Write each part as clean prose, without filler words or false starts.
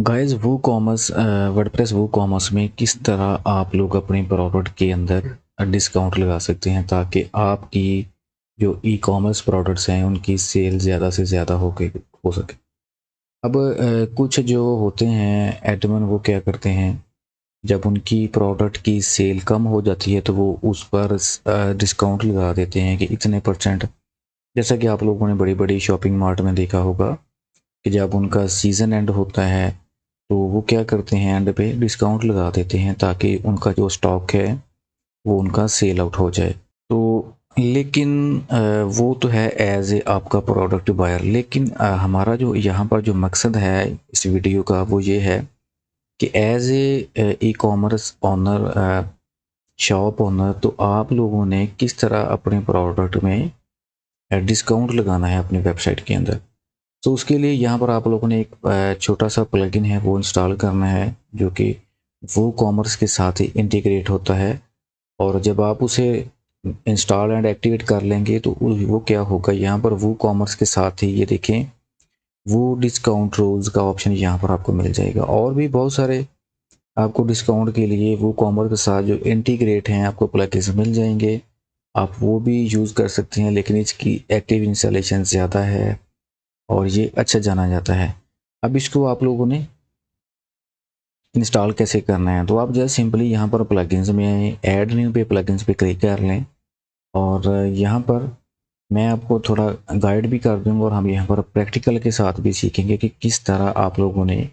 Guys वो commerce WordPress वो commerce में किस तरह आप लोग अपने प्रोडक्ट के अंदर डिस्काउंट लगा सकते हैं ताकि आपकी जो ई कॉमर्स प्रोडक्ट्स हैं उनकी सेल ज़्यादा से ज़्यादा हो सके। अब कुछ जो होते हैं एडमन वो क्या करते हैं, जब उनकी प्रोडक्ट की सेल कम हो जाती है तो वो उस पर डिस्काउंट लगा देते हैं कि इतने परसेंट। जैसा कि आप लोगों ने बड़ी बड़ी शॉपिंग मार्ट में देखा होगा कि जब उनका सीज़न एंड होता है तो वो क्या करते हैं, एंड पे डिस्काउंट लगा देते हैं ताकि उनका जो स्टॉक है वो उनका सेल आउट हो जाए। तो लेकिन वो तो है एज ए आपका प्रोडक्ट बायर, लेकिन हमारा जो यहाँ पर जो मकसद है इस वीडियो का वो ये है कि as a e commerce owner, shop owner, तो आप लोगों ने किस तरह अपने प्रोडक्ट में डिस्काउंट लगाना है अपनी वेबसाइट के अंदर। तो उसके लिए यहाँ पर आप लोगों ने एक छोटा सा प्लगइन है वो इंस्टॉल करना है जो कि वो कॉमर्स के साथ ही इंटीग्रेट होता है। और जब आप उसे इंस्टॉल एंड एक्टिवेट कर लेंगे तो वो क्या होगा, यहाँ पर वो कॉमर्स के साथ ही ये देखें वो डिस्काउंट रूल्स का ऑप्शन यहाँ पर आपको मिल जाएगा। और भी बहुत सारे आपको डिस्काउंट के लिए वो कॉमर्स के साथ जो इंटीग्रेट हैं आपको प्लगइन्स मिल जाएंगे, आप वो भी यूज़ कर सकते हैं। लेकिन इसकी एक्टिव इंस्टॉलेशन ज़्यादा है और ये अच्छा जाना जाता है। अब इसको आप लोगों ने इंस्टॉल कैसे करना है, तो आप जस्ट सिंपली यहाँ पर प्लगइन्स में ऐड न्यू पे प्लगइन्स पे क्लिक कर लें। और यहाँ पर मैं आपको थोड़ा गाइड भी कर दूँगा और हम यहाँ पर प्रैक्टिकल के साथ भी सीखेंगे कि किस तरह आप लोगों ने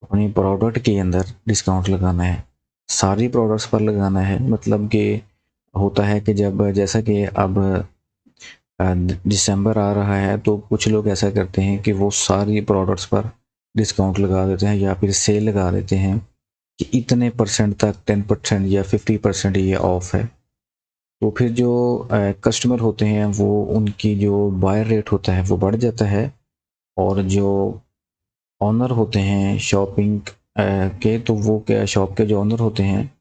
अपने प्रोडक्ट के अंदर डिस्काउंट लगाना है। सारी प्रोडक्ट्स पर लगाना है, मतलब कि होता है कि जब जैसा कि अब दिसंबर आ रहा है तो कुछ लोग ऐसा करते हैं कि वो सारी प्रोडक्ट्स पर डिस्काउंट लगा देते हैं या फिर सेल लगा देते हैं कि इतने परसेंट तक 10% या 50% ये ऑफ है। तो फिर जो कस्टमर होते हैं वो उनकी जो बायर रेट होता है वो बढ़ जाता है। और जो ऑनर होते हैं शॉपिंग के, तो वो क्या शॉप के जो ऑनर होते हैं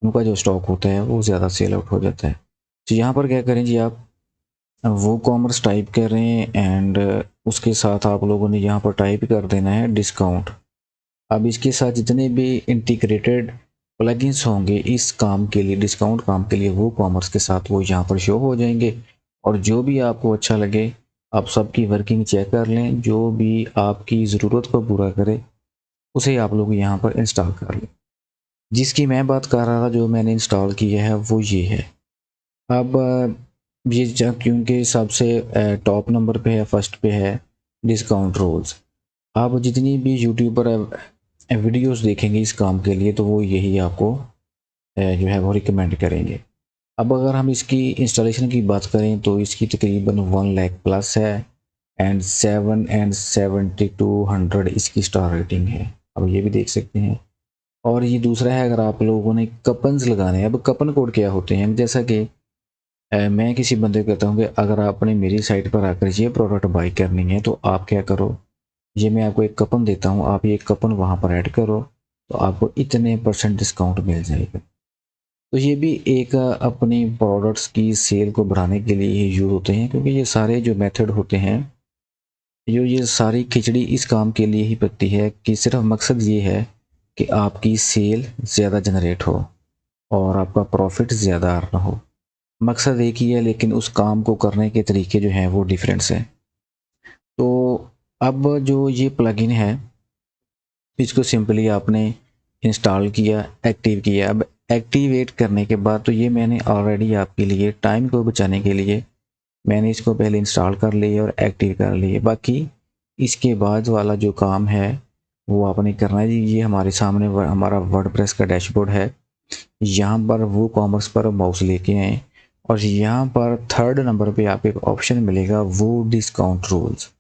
उनका जो स्टॉक होता है वो ज़्यादा सेल आउट हो जाता है। तो यहाँ पर क्या करें जी, आप वो कॉमर्स टाइप करें एंड उसके साथ आप लोगों ने यहाँ पर टाइप कर देना है डिस्काउंट। अब इसके साथ जितने भी इंटीग्रेटेड प्लगइन्स होंगे इस काम के लिए, डिस्काउंट काम के लिए, वो कॉमर्स के साथ वो यहाँ पर शो हो जाएंगे। और जो भी आपको अच्छा लगे आप सबकी वर्किंग चेक कर लें, जो भी आपकी ज़रूरत को पूरा करे उसे आप लोग यहाँ पर इंस्टॉल कर लें। जिसकी मैं बात कर रहा था जो मैंने इंस्टॉल किया है वो ये है। अब ये क्योंकि सबसे टॉप नंबर पे है, फर्स्ट पे है डिस्काउंट रूल्स। आप जितनी भी यूट्यूब पर वीडियोस देखेंगे इस काम के लिए तो वो यही आपको जो है वो रिकमेंड करेंगे। अब अगर हम इसकी इंस्टॉलेशन की बात करें तो इसकी तकरीबन 1 लाख प्लस है एंड 77200 इसकी स्टार रेटिंग है। अब ये भी देख सकते हैं। और ये दूसरा है, अगर आप लोगों ने कपन्स लगाने हैं। अब कपन कोड क्या होते हैं, जैसा कि मैं किसी बंदे को कहता हूँ कि अगर आपने मेरी साइट पर आकर ये प्रोडक्ट बाई करनी है तो आप क्या करो, ये मैं आपको एक कपन देता हूँ, आप ये कपन वहाँ पर ऐड करो तो आपको इतने परसेंट डिस्काउंट मिल जाएगा। तो ये भी एक अपनी प्रोडक्ट्स की सेल को बढ़ाने के लिए ही यूज़ होते हैं, क्योंकि ये सारे जो मेथड होते हैं, जो ये सारी खिचड़ी इस काम के लिए ही पकती है कि सिर्फ मकसद ये है कि आपकी सेल ज़्यादा जनरेट हो और आपका प्रॉफिट ज़्यादा अर्न हो। मकसद एक ही है लेकिन उस काम को करने के तरीके जो हैं वो डिफरेंस हैं। तो अब जो ये प्लगइन है इसको सिंपली आपने इंस्टॉल किया, एक्टिव किया। अब एक्टिवेट करने के बाद तो ये मैंने ऑलरेडी आपके लिए टाइम को बचाने के लिए मैंने इसको पहले इंस्टॉल कर लिया और एक्टिव कर लिया। बाकी इसके बाद वाला जो काम है वो आपने करना है जी। ये हमारे सामने हमारा वर्डप्रेस का डैशबोर्ड है। यहाँ पर वो कॉमर्स पर माउस लेके आए और यहाँ पर थर्ड नंबर पे आपको एक ऑप्शन मिलेगा वो डिस्काउंट रूल्स।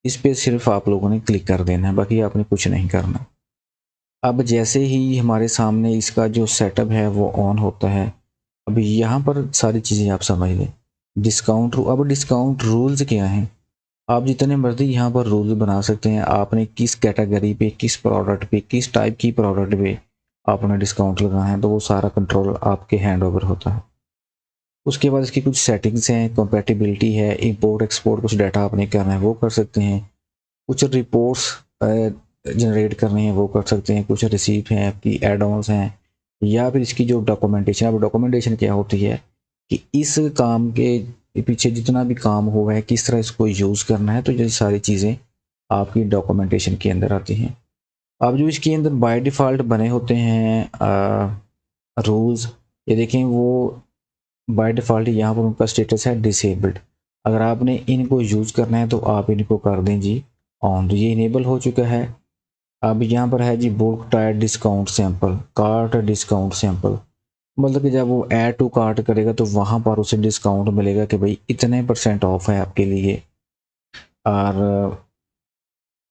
इस पे सिर्फ आप लोगों ने क्लिक कर देना है, बाकी आपने कुछ नहीं करना। अब जैसे ही हमारे सामने इसका जो सेटअप है वो ऑन होता है, अब यहाँ पर सारी चीज़ें आप समझ लें। अब डिस्काउंट रूल्स क्या हैं, आप जितने मर्जी यहाँ पर रूल बना सकते हैं। आपने किस कैटेगरी पे, किस प्रोडक्ट पे, किस टाइप की प्रोडक्ट पे आपने डिस्काउंट लगाना है तो वो सारा कंट्रोल आपके हैंड ओवर होता है। उसके बाद इसकी कुछ सेटिंग्स हैं, कंपैटिबिलिटी है, इंपोर्ट एक्सपोर्ट कुछ डाटा आपने करना है वो कर सकते हैं। कुछ रिपोर्ट्स जनरेट करने हैं वो कर सकते हैं, कुछ रिसीप हैं आपकी, एड ऑन्स हैं, या फिर इसकी जो डॉक्यूमेंटेशन। अब डॉक्यूमेंटेशन क्या होती है कि इस काम के पीछे जितना भी काम हुआ है किस तरह इसको यूज़ करना है, तो ये सारी चीज़ें आपकी डॉक्यूमेंटेशन के अंदर आती हैं। अब जो इसके अंदर बाय डिफ़ॉल्ट बने होते हैं रूल्स, ये देखें वो बाय डिफ़ॉल्ट यहाँ पर उनका स्टेटस है डिसेबल्ड। अगर आपने इनको यूज़ करना है तो आप इनको कर दें जी ऑन, तो ये इनेबल हो चुका है। अब यहाँ पर है जी book tier discount sample, cart discount sample, मतलब कि जब वो ऐड टू कार्ट करेगा तो वहाँ पर उसे डिस्काउंट मिलेगा कि भाई इतने % ऑफ है आपके लिए। और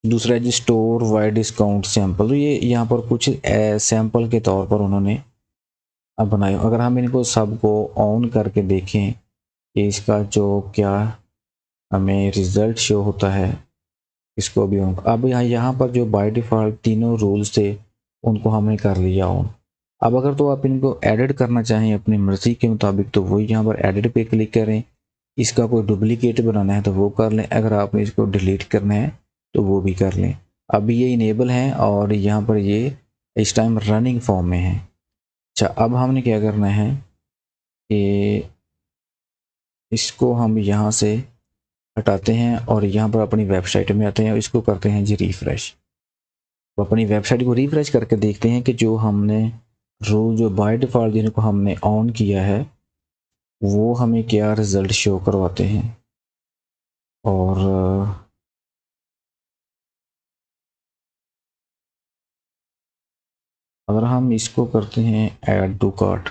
दूसरा है जी स्टोर वाइड डिस्काउंट सैंपल, तो ये यहाँ पर कुछ सैंपल के तौर पर उन्होंने अब बनाए। अगर हम इनको सबको ऑन करके देखें कि इसका जो क्या हमें रिज़ल्ट शो होता है, इसको भी ऑन। अब यहाँ पर जो बाय डिफ़ॉल्ट तीनों रूल्स थे उनको हमने कर लिया ऑन। अब अगर तो आप इनको एडिट करना चाहें अपनी मर्ज़ी के मुताबिक तो वही यहाँ पर एडिट पे क्लिक करें। इसका कोई डुप्लीकेट बनाना है तो वो कर लें, अगर आपने इसको डिलीट करना है तो वो भी कर लें। अब ये इनेबल हैं और यहाँ पर ये इस टाइम रनिंग फॉर्म में है। अच्छा, अब हमने क्या करना है कि इसको हम यहाँ से हटाते हैं और यहाँ पर अपनी वेबसाइट में आते हैं और इसको करते हैं जी रिफ़्रेश। तो अपनी वेबसाइट को रिफ़्रेश करके देखते हैं कि जो हमने रूल जो बाय डिफ़ॉल्ट जिनको हमने ऑन किया है वो हमें क्या रिज़ल्ट शो करवाते हैं। और अगर हम इसको करते हैं ऐड टू कार्ट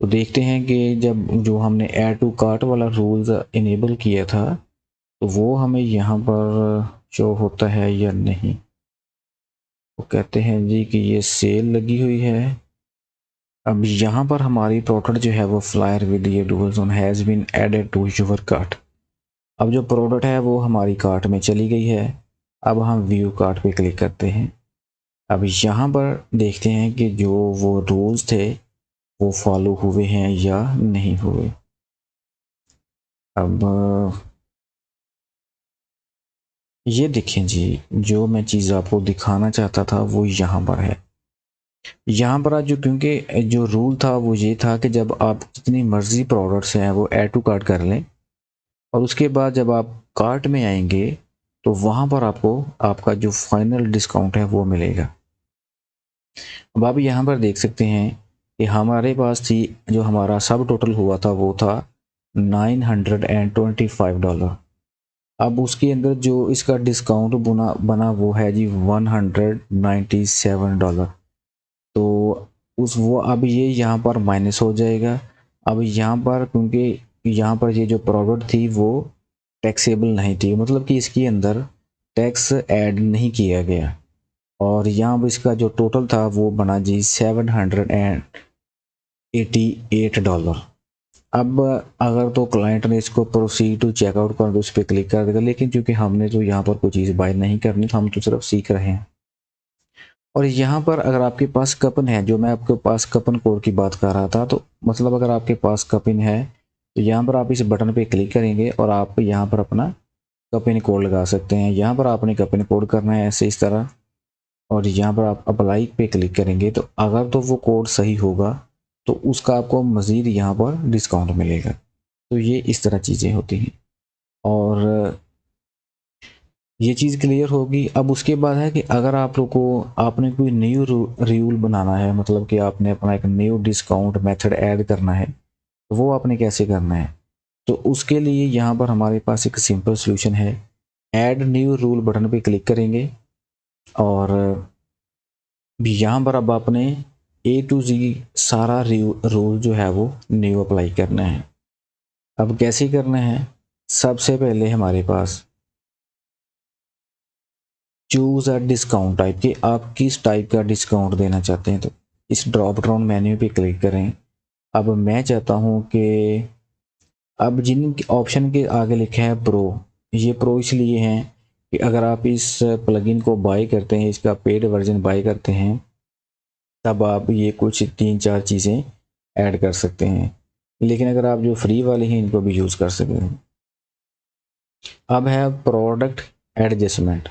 तो देखते हैं कि जब जो हमने ऐड टू कार्ट वाला रूल्स इनेबल किया था तो वो हमें यहाँ पर शो होता है या नहीं। वो कहते हैं जी कि ये सेल लगी हुई है। अब यहाँ पर हमारी प्रोडक्ट जो है वो फ्लायर विद ये dual zone has been added to your cart. अब जो प्रोडक्ट है वो हमारी कार्ट में चली गई है। अब हम व्यू कार्ट पे क्लिक करते हैं। अब यहाँ पर देखते हैं कि जो वो रूल्स थे वो फॉलो हुए हैं या नहीं हुए। अब ये देखें जी, जो मैं चीज़ आपको दिखाना चाहता था वो यहाँ पर है। यहाँ पर आज जो क्योंकि जो रूल था वो ये था कि जब आप जितनी मर्ज़ी प्रोडक्ट्स हैं वो ऐड टू कार्ट कर लें और उसके बाद जब आप कार्ट में आएंगे तो वहाँ पर आपको आपका जो फाइनल डिस्काउंट है वो मिलेगा। अब आप यहाँ पर देख सकते हैं कि हमारे पास थी जो हमारा सब टोटल हुआ था वो था $925। अब उसके अंदर जो इसका डिस्काउंट बना वो है जी $197। तो उस वो अब ये यहाँ पर माइनस हो जाएगा। अब यहाँ पर क्योंकि यहाँ पर ये जो प्रोडक्ट थी वो टैक्सेबल नहीं थी, मतलब कि इसके अंदर टैक्स ऐड नहीं किया गया और यहाँ पर इसका जो टोटल था वो बना जी $788। अब अगर तो क्लाइंट ने इसको प्रोसीड टू चेकआउट कर दो उस पर क्लिक कर देगा, लेकिन चूंकि हमने तो यहाँ पर कोई चीज़ बाय नहीं करनी तो हम तो सिर्फ सीख रहे हैं। और यहाँ पर अगर आपके पास कपन है, जो मैं आपके पास कपन कोड की बात कर रहा था, तो मतलब अगर आपके पास कपिन है तो यहाँ पर आप इस बटन पे क्लिक करेंगे और आप यहाँ पर अपना कपिन कोड लगा सकते हैं। यहाँ पर आपने कपिन कोड करना है ऐसे इस तरह और यहाँ पर आप अप्लाई पे क्लिक करेंगे तो अगर तो वो कोड सही होगा तो उसका आपको मज़ीद यहाँ पर डिस्काउंट मिलेगा। तो ये इस तरह चीज़ें होती हैं और ये चीज़ क्लियर होगी। अब उसके बाद है कि अगर आप लोग को आपने कोई न्यू रूल बनाना है, मतलब कि आपने अपना एक न्यू डिस्काउंट मेथड ऐड करना है तो वो आपने कैसे करना है, तो उसके लिए यहाँ पर हमारे पास एक सिंपल सॉल्यूशन है। ऐड न्यू रूल बटन पे क्लिक करेंगे और यहाँ पर अब आपने A to Z सारा रूल जो है वो न्यू अप्लाई करना है। अब कैसे करना है, सबसे पहले हमारे पास चूज़ अ डिस्काउंट टाइप कि आप किस टाइप का डिस्काउंट देना चाहते हैं, तो इस ड्रॉप डाउन मेन्यू पे क्लिक करें। अब मैं चाहता हूँ कि अब जिन ऑप्शन के आगे लिखा है प्रो, ये प्रो इसलिए हैं कि अगर आप इस प्लगइन को बाय करते हैं, इसका पेड वर्जन बाय करते हैं, तब आप ये कुछ 3-4 चीज़ें ऐड कर सकते हैं, लेकिन अगर आप जो फ्री वाले हैं इनको भी यूज़ कर सकते हैं। अब है प्रोडक्ट एडजस्टमेंट।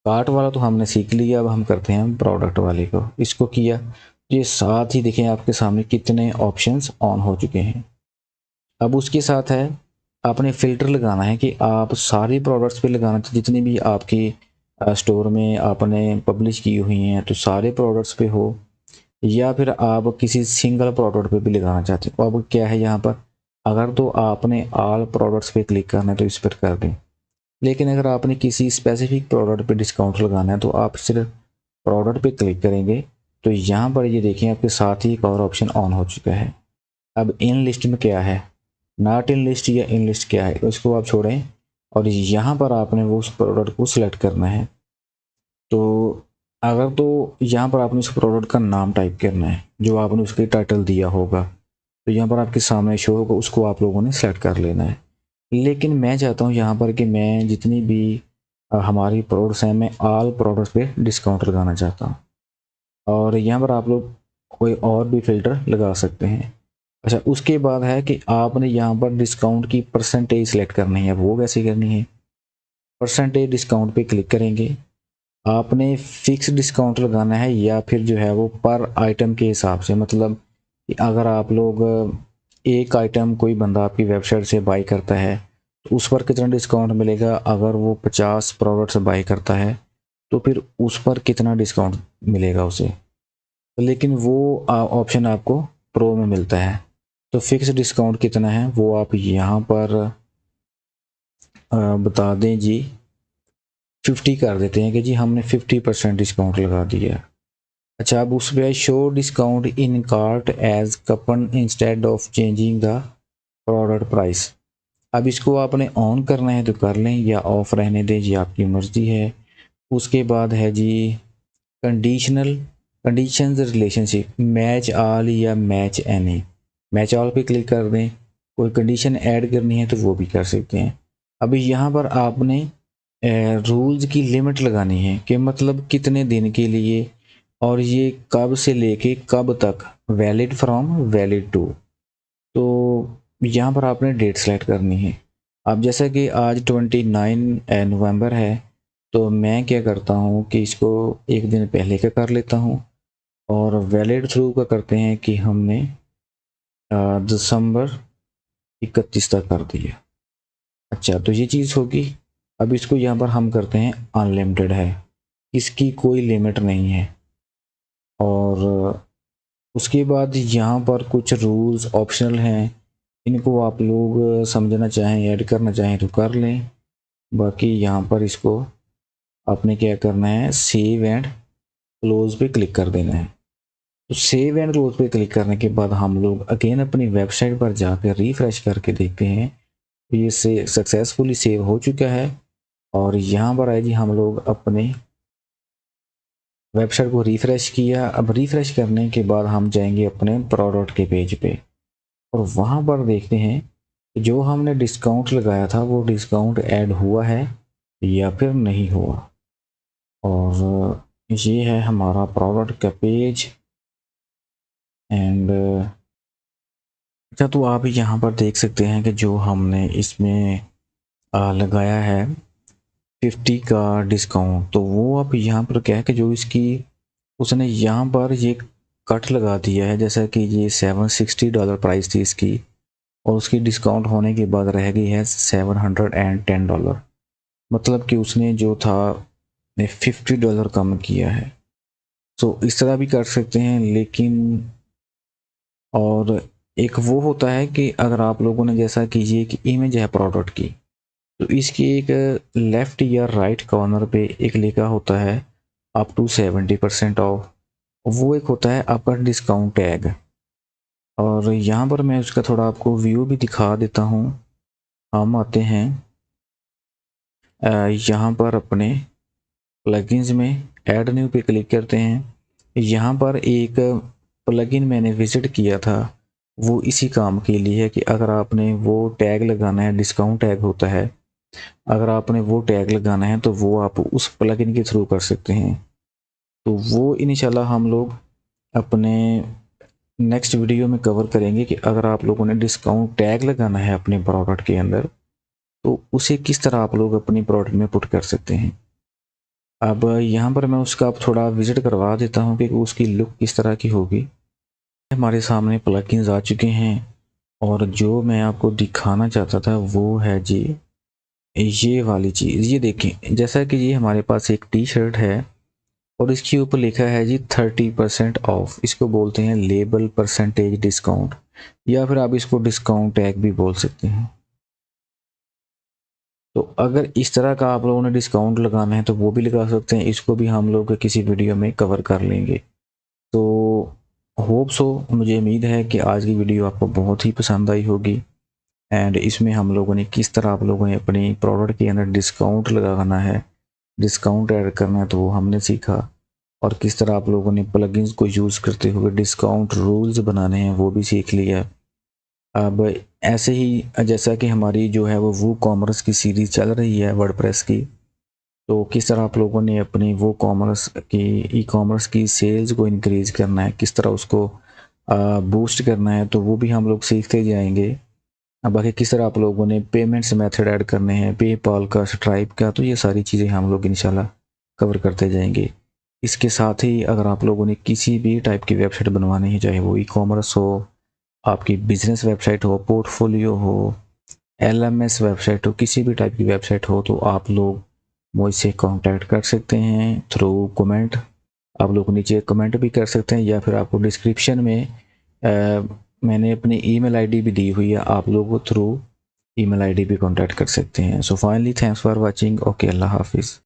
कार्ट वाला तो हमने सीख लिया, अब हम करते हैं प्रोडक्ट वाले को। इसको किया, ये साथ ही देखें आपके सामने कितने ऑप्शंस ऑन हो चुके हैं। अब उसके साथ है आपने फ़िल्टर लगाना है कि आप सारे प्रोडक्ट्स पे लगाना चाहिए, जितनी भी आपकी स्टोर में आपने पब्लिश की हुई हैं तो सारे प्रोडक्ट्स पे हो, या फिर आप किसी सिंगल प्रोडक्ट पे भी लगाना चाहते हो। अब क्या है यहाँ पर, अगर तो आपने ऑल प्रोडक्ट्स पे क्लिक करना है तो इस पर कर दें, लेकिन अगर आपने किसी स्पेसिफिक प्रोडक्ट पे डिस्काउंट लगाना है तो आप सिर्फ प्रोडक्ट पे क्लिक करेंगे। तो यहाँ पर ये देखें आपके साथ ही एक और ऑप्शन ऑन हो चुका है। अब इन लिस्ट में क्या है, नॉट इन लिस्ट या इन लिस्ट क्या है, तो इसको आप छोड़ें और यहाँ पर आपने वो उस प्रोडक्ट को सिलेक्ट करना है। तो अगर तो यहाँ पर आपने उस प्रोडक्ट का नाम टाइप करना है जो आपने उसके टाइटल दिया होगा, तो यहाँ पर आपके सामने शो होगा, उसको आप लोगों ने सेलेक्ट कर लेना है। लेकिन मैं चाहता हूँ यहाँ पर कि मैं जितनी भी हमारी प्रोडक्ट्स हैं, मैं ऑल प्रोडक्ट्स पे डिस्काउंट लगाना चाहता हूँ, और यहाँ पर आप लोग कोई और भी फ़िल्टर लगा सकते हैं। अच्छा, उसके बाद है कि आपने यहाँ पर डिस्काउंट की परसेंटेज सेलेक्ट करनी है। वो कैसे करनी है, परसेंटेज डिस्काउंट पे क्लिक करेंगे। आपने फिक्स डिस्काउंट लगाना है या फिर जो है वो पर आइटम के हिसाब से, मतलब कि अगर आप लोग एक आइटम कोई बंदा आपकी वेबसाइट से बाई करता है तो उस पर कितना डिस्काउंट मिलेगा, अगर वो 50 प्रोडक्ट्स बाई करता है तो फिर उस पर कितना डिस्काउंट मिलेगा उसे। लेकिन वो ऑप्शन आपको प्रो में मिलता है। तो फिक्स डिस्काउंट कितना है वो आप यहाँ पर बता दें जी, 50 कर देते हैं कि जी हमने 50% डिस्काउंट लगा दिया। अच्छा, अब उस पर show discount in cart as coupon instead of changing the product price. अब इसको आपने ऑन करना है तो कर लें या ऑफ रहने दें, ये आपकी मर्ज़ी है। उसके बाद है जी conditional conditions relationship, match all या मैच एनी। मैच ऑल पे क्लिक कर दें, कोई कंडीशन ऐड करनी है तो वो भी कर सकते हैं। अभी यहाँ पर आपने रूल्स की लिमिट लगानी है कि मतलब कितने दिन के लिए, और ये कब से लेके कब तक, वैलिड फ्रॉम वैलिड टू। तो यहाँ पर आपने डेट सेलेक्ट करनी है। अब जैसा कि आज 29 नवंबर है, तो मैं क्या करता हूँ कि इसको एक दिन पहले का कर लेता हूँ, और वैलिड थ्रू का करते हैं कि हमने दिसंबर 31 तक कर दिया। अच्छा, तो ये चीज़ होगी। अब इसको यहाँ पर हम करते हैं अनलिमिटेड है, इसकी कोई लिमिट नहीं है। और उसके बाद यहाँ पर कुछ रूल्स ऑप्शनल हैं, इनको आप लोग समझना चाहें, ऐड करना चाहें तो कर लें। बाकी यहाँ पर इसको आपने क्या करना है, सेव एंड क्लोज पे क्लिक कर देना है। तो सेव एंड क्लोज पे क्लिक करने के बाद हम लोग अगेन अपनी वेबसाइट पर जाकर रिफ्रेश करके देखते हैं, ये से सक्सेसफुली सेव हो चुका है। और यहाँ पर आए जी, हम लोग अपने वेबसाइट को रिफ़्रेश किया। अब रिफ़्रेश करने के बाद हम जाएंगे अपने प्रोडक्ट के पेज पे, और वहाँ पर देखते हैं कि जो हमने डिस्काउंट लगाया था वो डिस्काउंट ऐड हुआ है या फिर नहीं हुआ। और ये है हमारा प्रोडक्ट का पेज। एंड अच्छा, तो आप यहाँ पर देख सकते हैं कि जो हमने इसमें लगाया है 50 का डिस्काउंट, तो वो आप यहाँ पर क्या है कि जो इसकी उसने यहाँ पर ये कट लगा दिया है, जैसा कि ये $760 प्राइस थी इसकी, और उसकी डिस्काउंट होने के बाद रह गई है $710। मतलब कि उसने जो था $50 कम किया है। तो इस तरह भी कर सकते हैं। लेकिन और एक वो होता है कि अगर आप लोगों ने, जैसा कि ये एक इमेज है प्रोडक्ट की, तो इसकी एक लेफ़्ट या राइट कॉर्नर पे एक लिखा होता है अप टू 70% ऑफ, वो एक होता है आपका डिस्काउंट टैग। और यहाँ पर मैं उसका थोड़ा आपको व्यू भी दिखा देता हूँ। हम आते हैं यहाँ पर अपने प्लगइन्स में, ऐड न्यू पे क्लिक करते हैं। यहाँ पर एक प्लगइन मैंने विज़िट किया था, वो इसी काम के लिए है कि अगर आपने वो टैग लगाना है, डिस्काउंट टैग होता है, अगर आपने वो टैग लगाना है तो वो आप उस प्लगइन के थ्रू कर सकते हैं। तो वो इंशाल्लाह हम लोग अपने नेक्स्ट वीडियो में कवर करेंगे कि अगर आप लोगों ने डिस्काउंट टैग लगाना है अपने प्रोडक्ट के अंदर, तो उसे किस तरह आप लोग अपनी प्रोडक्ट में पुट कर सकते हैं। अब यहाँ पर मैं उसका अब थोड़ा विज़िट करवा देता हूँ कि उसकी लुक किस तरह की होगी। हमारे सामने प्लगइन्स आ चुके हैं और जो मैं आपको दिखाना चाहता था वो है जी ये वाली चीज़। ये देखें, जैसा कि ये हमारे पास एक टी-शर्ट है और इसके ऊपर लिखा है जी 30% ऑफ। इसको बोलते हैं लेबल परसेंटेज डिस्काउंट, या फिर आप इसको डिस्काउंट टैग भी बोल सकते हैं। तो अगर इस तरह का आप लोगों ने डिस्काउंट लगाना है तो वो भी लगा सकते हैं, इसको भी हम लोग किसी वीडियो में कवर कर लेंगे। तो होप सो, मुझे उम्मीद है कि आज की वीडियो आपको बहुत ही पसंद आई होगी। एंड इसमें हम लोगों ने किस तरह आप लोगों ने अपनी प्रोडक्ट के अंदर डिस्काउंट लगाना है, डिस्काउंट ऐड करना है, तो वो हमने सीखा। और किस तरह आप लोगों ने प्लगइन्स को यूज़ करते हुए डिस्काउंट रूल्स बनाने हैं वो भी सीख लिया। अब ऐसे ही जैसा कि हमारी जो है वो वूकॉमर्स की सीरीज़ चल रही है वर्डप्रेस की, तो किस तरह आप लोगों ने अपनी वूकॉमर्स की ई-कॉमर्स की सेल्स को इंक्रीज़ करना है, किस तरह उसको बूस्ट करना है, तो वो भी हम लोग सीखते जाएँगे। बाकी किस तरह आप लोगों ने पेमेंट्स मेथड ऐड करने हैं, पेपाल का, स्ट्राइप का, तो ये सारी चीज़ें हम लोग इंशाल्लाह कवर करते जाएँगे। इसके साथ ही अगर आप लोगों ने किसी भी टाइप की वेबसाइट बनवानी है, चाहे वो ई-कॉमर्स हो, आपकी बिज़नेस वेबसाइट हो, पोर्टफोलियो हो, एलएमएस वेबसाइट हो, किसी भी टाइप की वेबसाइट हो, तो आप लोग मुझसे कॉन्टैक्ट कर सकते हैं थ्रू कमेंट। आप लोग नीचे कमेंट भी कर सकते हैं, या फिर आपको डिस्क्रिप्शन में मैंने अपनी ईमेल आईडी भी दी हुई है, आप लोग थ्रू ईमेल आईडी भी कॉन्टैक्ट कर सकते हैं। So finally thanks for watching. Okay, अल्लाह हाफ़िज़।